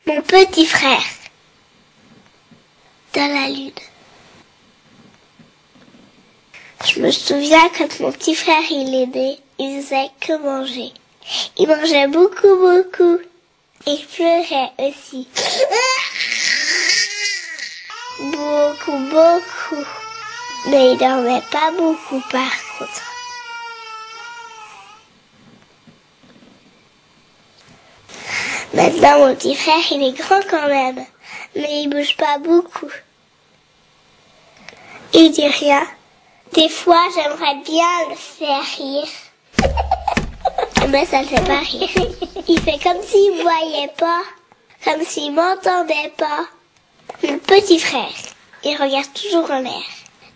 Mon petit frère. Dans la lune. Je me souviens quand mon petit frère il est né, il faisait que manger. Il mangeait beaucoup, beaucoup. Et il pleurait aussi. Beaucoup, beaucoup. Mais il dormait pas beaucoup par contre. Maintenant, mon petit frère, il est grand quand même. Mais il bouge pas beaucoup. Il dit rien. Des fois, j'aimerais bien le faire rire. Mais ça le fait pas rire. Il fait comme s'il me voyait pas. Comme s'il m'entendait pas. Mon petit frère, il regarde toujours en l'air.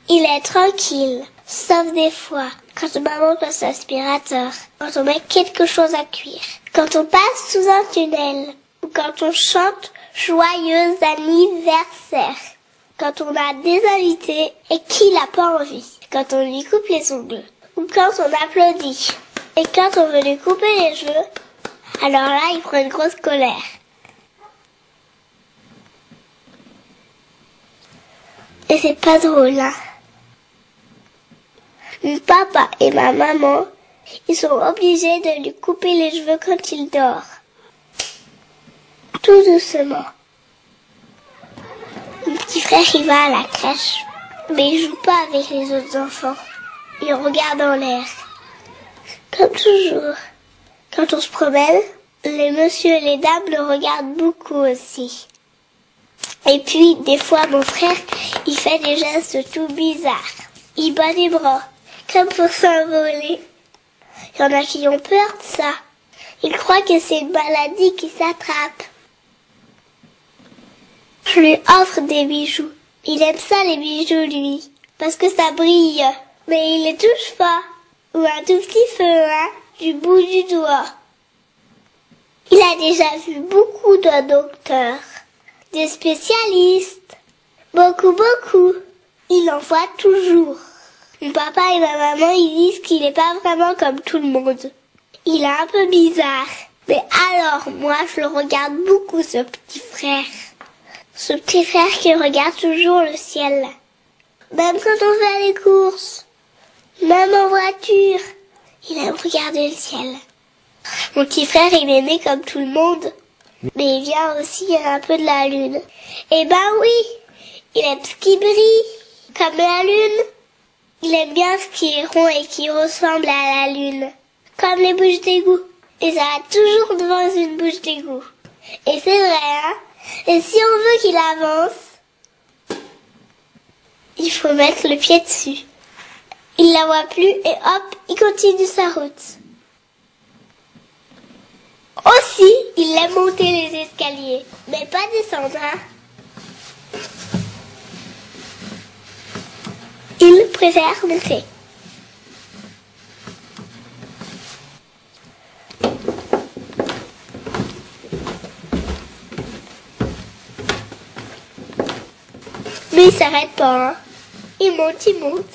Il est tranquille. Sauf des fois, quand maman passe l'aspirateur. Quand on met quelque chose à cuire. Quand on passe sous un tunnel. Ou quand on chante joyeux anniversaire. Quand on a des invités et qu'il n'a pas envie. Quand on lui coupe les ongles. Ou quand on applaudit. Et quand on veut lui couper les cheveux, alors là, il prend une grosse colère. Et c'est pas drôle, hein. Mon papa et ma maman, ils sont obligés de lui couper les cheveux quand il dort. Tout doucement. Mon petit frère, il va à la crèche, mais il joue pas avec les autres enfants. Il regarde en l'air. Comme toujours. Quand on se promène, les messieurs et les dames le regardent beaucoup aussi. Et puis, des fois, mon frère, il fait des gestes tout bizarres. Il bat les bras, comme pour s'envoler. Il y en a qui ont peur de ça. Ils croient que c'est une maladie qui s'attrape. Je lui offre des bijoux. Il aime ça, les bijoux, lui, parce que ça brille. Mais il les touche pas. Ou un tout petit feu, hein, du bout du doigt. Il a déjà vu beaucoup de docteurs, des spécialistes, beaucoup. Il en voit toujours. Mon papa et ma maman, ils disent qu'il n'est pas vraiment comme tout le monde. Il est un peu bizarre. Mais alors, moi, je le regarde beaucoup, ce petit frère. Ce petit frère qui regarde toujours le ciel. Même quand on fait les courses. Même en voiture, il aime regarder le ciel. Mon petit frère, il est né comme tout le monde, mais il vient aussi un peu de la lune. Eh ben oui, il aime ce qui brille, comme la lune. Il aime bien ce qui est rond et qui ressemble à la lune, comme les bouches d'égout. Et ça va toujours devant une bouche d'égout. Et c'est vrai, hein. Et si on veut qu'il avance, il faut mettre le pied dessus. Il la voit plus et hop, il continue sa route. Aussi, il aime monter les escaliers, mais pas descendre, hein. Il préfère monter. Mais il s'arrête pas, hein. Il monte, il monte.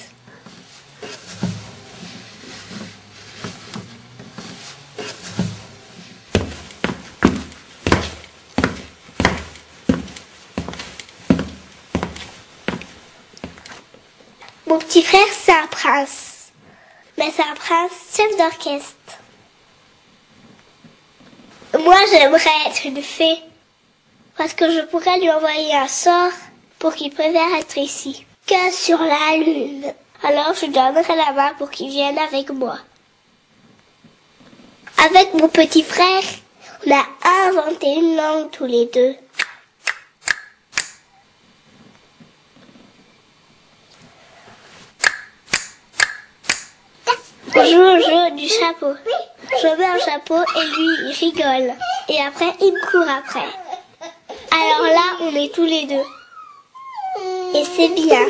Mon petit frère, c'est un prince. Mais c'est un prince chef d'orchestre. Moi, j'aimerais être une fée. Parce que je pourrais lui envoyer un sort pour qu'il préfère être ici que sur la lune. Alors, je donnerai la main pour qu'il vienne avec moi. Avec mon petit frère, on a inventé une langue tous les deux. On joue au jeu du chapeau. Je mets un chapeau et lui, il rigole. Et après, il me court après. Alors là, on est tous les deux. Et c'est bien.